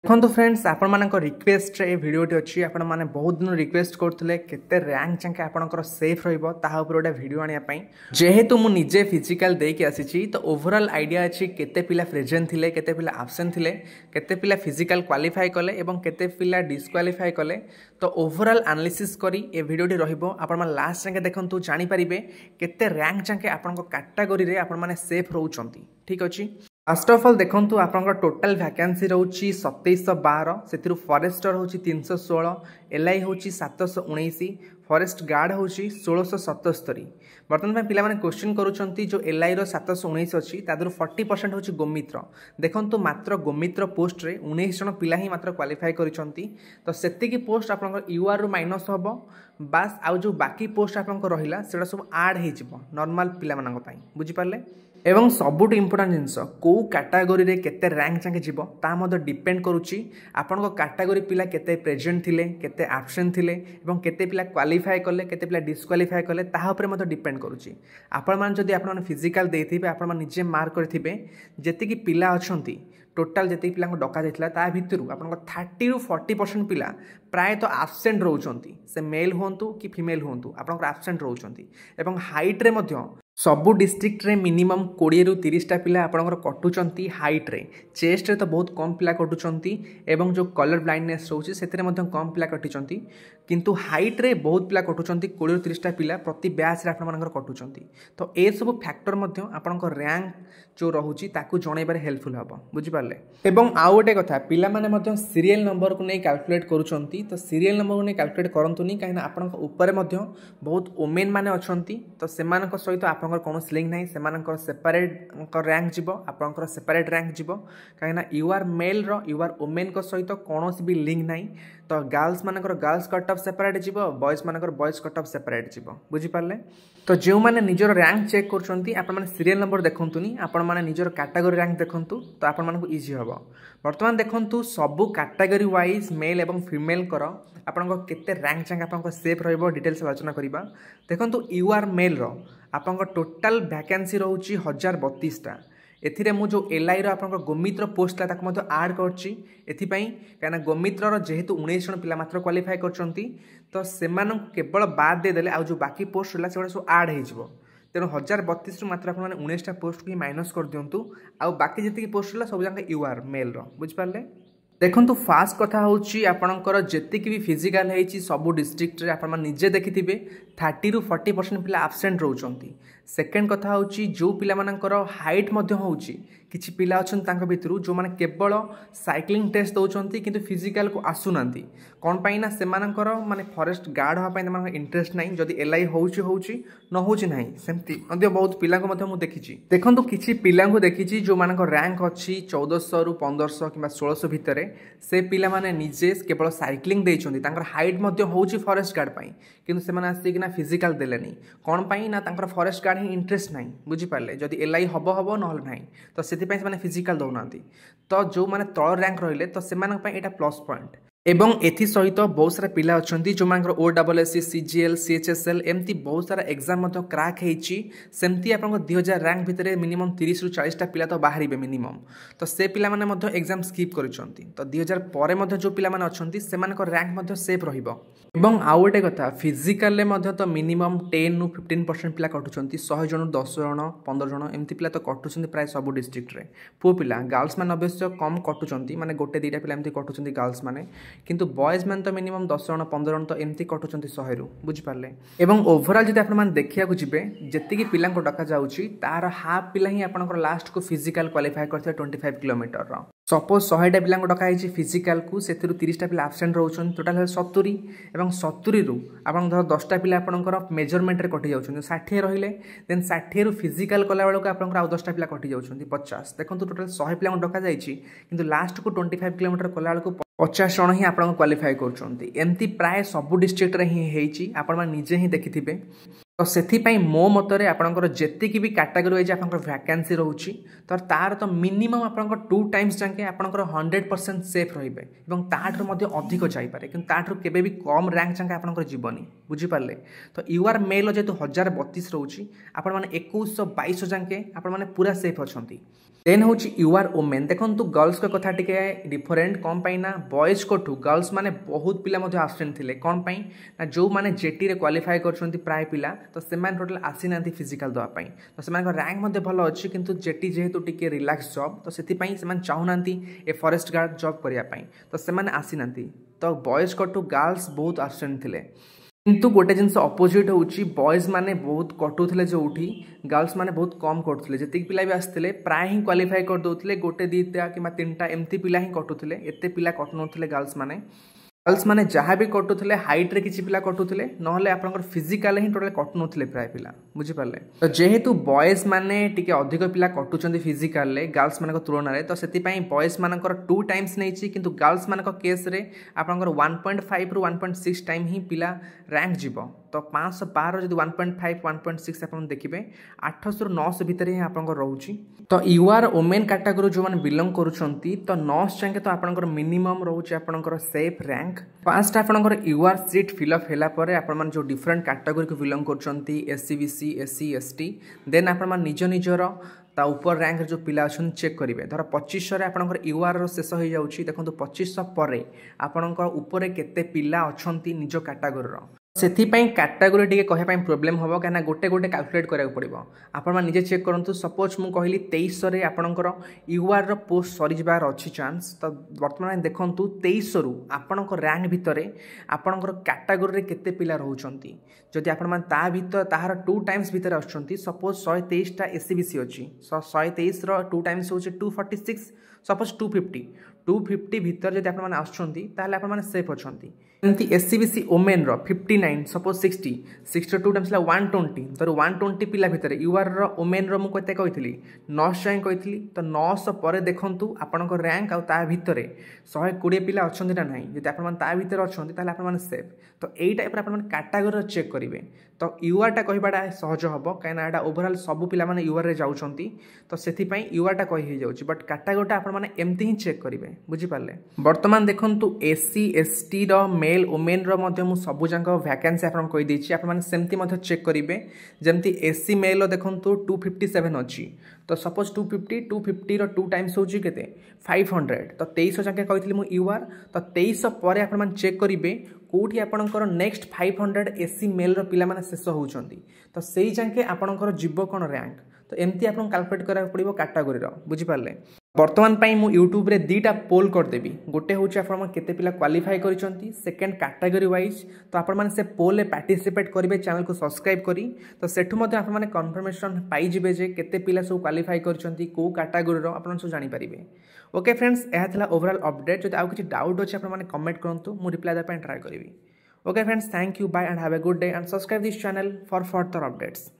देखो फ्रेंड्स आपण मान रिक्वेस्ट रे भिडियोटी अच्छी आपण मैंने बहुत दिन रिक्वेस्ट करते केते रैंक जाके आपंकर सेफ रहा गोटे भिड आने जेहेतु मुझे निजे फिजिकाल देकी आसी तो ओवरऑल आइडिया अच्छी केते पिला प्रेजेंट थिले केते पिला एब्सेंट थिले केते पिला फिजिकाल क्वालिफाई कले एवं केते पिला डिस्क्वालिफाई कले तो ओवरऑल एनालिसिस करी ए भिडियोटी रहिबो आपण मान लास्ट जाके देखंतु जानि परिबे केते रैंक जाके आपन कैटेगरी रे आपण माने सेफ रहउचंती। ठीक अछि, फर्स्ट ऑफ ऑल देखंतु आपन टोटल वैकेंसी रहउची 2712 सेतिरु फॉरेस्टर होची 316 एलआई होची 719 फॉरेस्ट गार्ड होची 1677। बर्तमान पिला माने क्वेश्चन करूचंती जो एलआई रो 719 अछि तादरु 40% होची गोमित्र। देखंतु मात्र गोमित्र पोस्ट रे 19 जन पिला ही मात्र क्वालिफाई करिसंती तो सेति की पोस्ट आपन यूआर रो माइनस होबो बास आउ जो बाकी पोस्ट आपन रहिला सेटा सब ऐड हे जिवो नॉर्मल पिला मानक पई बुझि पारले। एवं सबुठ इम्पोर्टाट जिनस कौ कैटेगरी रे केते रैंक जाके जीवो ता मध्य डिपेंड करुच्ची आपण कैटेगरी पिला केते प्रेजेंट थिले केते एब्सेंट थिले एवं केते पिला क्वालिफाई कले केते पिला डिस्क्वालिफाई कले ताहा ऊपर मध्य डिपेंड करुच्ची। आपण मान जदि आपण फिजिकल देथिबे आपण मान निजे मार्क करथिबे जेति की पिला अछंती टोटाल जेति पिला डका जाइतला ता भितरु आपण 30 रु 40% पिला प्राय तो एब्सेंट रहउचंती से मेल होंतु कि फीमेल होंतु आपण एब्सेंट रहउचंती एवं हाइट रे मध्य सबु डिस्ट्रिक्ट रे मिनिमम 20 रु 30 टा पिला आपणकर कटुचंती हाइट रे चेस्ट रे तो बहुत कम पिला कटुचंती एवं जो कलर ब्लाइंडनेस रोची सेतरे मध्य कम पिला कटिचंती किंतु हाइट रे बहुत पिला कटुचंती 20 रु 30 टा पिला प्रति बैच रे आपण मानकर कटुचंती तो ए सब फैक्टर मध्य आपणकर रैंक जो रहुची ताकू जणेबारे हेल्पफुल हबो बुझि पारले। एवं आ गोटे कथा पिला माने मध्य सीरियल नंबर को नै कैलकुलेट करूचंती तो सीरियल नंबर को नै कैलकुलेट करंतुनी काहे ना आपणक ऊपर मध्य बहुत वुमेन माने अछंती तो सेमानक सहित आपणकर कोनो लिंक नाही सेमानकर सेपरेट रैंक जीवो आपणकर सेपरेट रैंक जीवो काहे ना यू आर मेल रो यू आर वुमेन को सहित कोनोसी भी लिंक नाही तो गर्ल्स मानकर गर्ल्स कट ऑफ सेपरेट जीवो बॉयज मानकर बॉयज कट ऑफ सेपरेट जीवो बुझि पारले। तो जो माने निजर रैंक चेक करछंती आपण माने सीरियल नंबर देखंतुनी आपण माने निजर कैटेगरी रैंक देखंतु तो आपण मानकु इजी हबो। वर्तमान देखंतु सबु कैटेगरी वाइज मेल एवं फीमेल कर आपण केते रैंक जाके आपण सेफ रहइबो डिटेल्स आलोचना करिबा। देखंतु यू आर मेल रो आपण टोटल वैकेंसी रहउची 1032 टा एथिरे मु जो एलआई रो आपण गोमित्र पोस्ट ला ताको मतो ऐड करछि एथि पई काना गोमित्र रो जेहेतु 19 जन पिला मात्र क्वालिफाई करछंती तो सेमान केवल बाद दे देले आ जो बाकी पोस्ट ला सेडा सो ऐड हे जिवो तेणु 1032 रु मात्र आपण 19 टा पोस्ट को माइनस कर दियंतु आ बाकी जति पोस्ट ला सब जांका यूआर मेल रो बुझ पारले। देखंतु फास्ट कथा होची आपणकर जेतिक भी फिजिकल हेची सबु डिस्ट्रिक्ट रे आपण निजे देखिथिबे 30 रु 40% पिला एब्सेंट रहउचंती। सेकेंड कथा होची जो पिला मानकर हाइट मध्य होची किछि पिला अछन तांक भितरु जो माने केवल साइक्लिंग टेस्ट दउचंती किंतु फिजिकल को आसुनांती कोन पाई ना सेमानकर माने फॉरेस्ट गार्ड हा पाई मन इंटरेस्ट नाही जदी एलआई होची न होची नाही सेमती मध्य बहुत पिला को मध्य मु देखिची। देखंतु किछि पिला को देखिची जो मानकर रैंक अछि 1400 रु 1500 किबा 1600 भितरे से पिला माने निजे केवल साइक्लिंग देइचंती तांकर हाइट मध्य होची फॉरेस्ट गार्ड पाई किंतु से माने आसी कि ना फिजिकल देलेनी कोन पाई ना तांकर फॉरेस्ट गार्ड ही इंटरेस्ट नाही बुझि पारले जदी एलआई हबो नहल नाही तो सेति पई माने फिजिकल दउनांती तो जो माने तळ रैंक रहिले तो सेमानक पई एटा प्लस पॉइंट। एवं एथि सहित बहुत सारा पिला अछंती जो मानकर ओडब्ल्यूएससी सीजीएल सीएचएसएल एमती बहुत सारा एग्जाम मतो क्रैक हेची सेमती आपन 2000 रैंक भितरे मिनिमम 30 रु 40 टा पिला तो बाहरिबे मिनिमम तो से पिला माने मतो एग्जाम स्किप करिसंती तो 2000 परे मतो जो पिला माने अछंती सेमानक रैंक मतो सेफ रहिबो। एवं आ गोटे कथा फिजिकल ले मध्य तो मिनिमम 10 रु 15% पिला कटुचंती 100 जन 10 जन 15 जन एमती पिला तो कटुचंती प्राय सब डिस्ट्रिक्ट रे पो पिला गर्ल्स मान अवश्य कम कटुचंती माने गोटे दीटा पिला एमती कटुचंती गर्ल्स माने किंतु बॉयज मैन तो मिनिमम 10 जन 15 जन तो एमती कटुचंती 100 रु बुझि पारले। एवं ओवरऑल जदि आपण मान देखिया को जिबे जेति की पिला को डका जाउची तार हाफ पिला ही आपनकर लास्ट को फिजिकल क्वालिफाई करथे 25 किलोमीटर रो सपोज 100 टा पिला को डका आइची फिजिकल को सेतिरु 30 टा पिला एब्सेंट रहउछन टोटल 70 एवं 70 रु आपण धर 10 टा पिला आपनकर मेजरमेंट रे कटि जाउछन 60 रहिले देन 60 रु फिजिकल कला बेलको आपनकर आ 10 टा पिला कटि जाउछन 50 देखंतु टोटल 100 पिला को डका जाइची किंतु लास्ट को 25 किलोमीटर कला बेलको 50 जन ही आपन क्वालिफाई करछंती एमती प्राय सब डिस्ट्रिक्ट रे ही हेची आपण मान निजे ही देखिथिबे। तो से मो मतरे आपंकर जी भी कैटेगरी वाइज आप वैकेंसी रोचे तो तार तो मिनिमम आप 2 टाइम्स जाके आपंकर 100% सेफ रे और अधिक जापे कि केवे भी कम रैंक जाके आपंकर जीवनी बुझीपारे तो यूआर मेल जेहतु 1032 रोचे आपण 2122 जाके आपण पूरा सेफ अच्छा देन हूँ यूआर ओमेन देखो गर्ल्स को कथा टी डिफरेन्ट कौन पाइना बॉयज को गर्ल्स माने बहुत पिला आसुचेंट थे कौन पाई ना जो मैंने जेटी रे क्वालिफाई कर प्राय पिला तो से टोटाल आसी ना फिजिकाल देवाई तो से रैंक भल अच्छी किंतु जेटी जेहेतु टी रिलैक्स जॉब तो से चाहूना ए फॉरेस्ट गार्ड जॉब करने तो से आसी ना तो बॉयज को गर्ल्स बहुत आसुचेंट थे किंतु गोटे जिनस अपोजिट होची बॉयज माने बहुत कटुले जो उठी गर्ल्स माने बहुत कम कटुले जी पिला भी आसते प्राय ही क्वालिफाई कर दौले गोटे दीटा कि 3टा एमती पिला ही कटुले एत पिला कटु ना गर्ल्स माने जहाँ भी कटुले हाइट रे किसी पिला कटुले ना आप फिजिकाल ही टोटाल कटु ना प्राय पिला बुझीपारे तो जेहेतु बॉयज माने टिके अधिक पिला कटुचंदी फिजिकाल गर्ल्स मान तुलन में तो से बॉयज मानकर 2 टाइम्स नहीं किंतु गर्ल्स मान केस रे आपंकर 1.5 रु 1.6 टाइम ही पिला रैंक जीव तो 512 जब 1.5 1.6 आप देखिए 800 रु 900 भितर ही आप रोचे तो यूआर ओमेन कैटेगरी जो मैंने बिलंग करुँच तो 900 जाके तो आपंकर मिनिमम रोचे आपंकर सेफ रैंक फास्ट आपंकर यूआर सीट फिलअप होगापर आप जो डिफरेन्ट कैटेगरी को बिलंग कर एससीबीसी एससी एसटी देन आप निज निजर ता ऊपर रैंक जो पिला अच्छा चेक करेंगे धर 2500 आपंकर यूआर शेष हो जाऊँगी देखो 2500 पर आपंकर ऊपर केते पिला अच्छा निज कैटेगोरी से कैटेगोरी टी कहवाई प्रोब्लेम हम कहीं गोटे गोटे कैलकुलेट करा पड़ो आप निजे चेक करूँ सपोज मुझे कहली 2300 आपंकर यूआर पोस्ट सरी जाबार अच्छी चांस तो बर्तमान देखूँ 2300 रु आपण रैंक भितर आपणकर कैटेगोरी केते पिला रोचंती जदि आपण तार 2 टाइम्स भितर आसुचंती सपोज 123टा एससीबीसी अच्छी 123 2 टाइम्स हो 246 सपोज 250 भितर जब आप आसुचंती ताहले आपण सेफ अच्छी एमती एससीबीसी ओमेन 59 सपोज 60 2 टाइम्स 120 तर 120 पिला भितर यूआर ओमेन मुझे कही 900 कही तो 900 पर देखूँ आपण रैंक आ भितर 120 पिला अच्छा ना ना जब आप भितर अच्छा आप सेफ तो यही टाइप आप कैटेगोरी चेक करेंगे तो यूआरटा कहवाटा सहज हम कहीं ओवरऑल सब पिला माने यूआर रे जाउछंती तो से यूआरटा कही जाऊँगी बट कैटेगोरीटा आपने एमती ही चेक करेंगे बुझीपारे बर्तमान देखूँ एससी एसटी मेल ओमेन रु सबू जाक वैकेंसी आपको कहीदेची आपमती चेक करेंगे जमती एससी मेल देखूँ 257 अच्छी तो सपोज 250 2 टाइम्स हो 500 तो 2300 जाके कही मुझे यूआर तो 2300 पर आप चेक करेंगे कौटी आपणकर नेक्स्ट 500 एससी मेल पिला माने शेष होउछंती तो सेई जाके आपणकर जीव कोन रैंक तो एमती आपन कैलकुलेट करा पड़िबो कैटेगोरी रो बुझीपारले बर्तमान पाई मु यूट्यूब रे दीटा पोल कर देबी गोटे होउछ आपन केते पिला क्वालिफाई करिसंती सेकंड कैटेगरी वाइज तो आपन माने से पोल रे पार्टिसिपेट करिवे चैनल को सब्सक्राइब करी तो सेठु मध्ये आपन माने कन्फर्मेशन पाई जिवे जे केते पिला सब क्वालिफाई करिसंती को कैटेगरी रो आपन सब जानि परिबे ओके फ्रेंड्स एहा थला ओवरऑल अपडेट जदि आउ किछि डाउट अछि आपन माने कमेंट करंतु मु रिप्लाई द पे ट्राई करिवि okay friends thank you bye and have a good day and subscribe this channel for further updates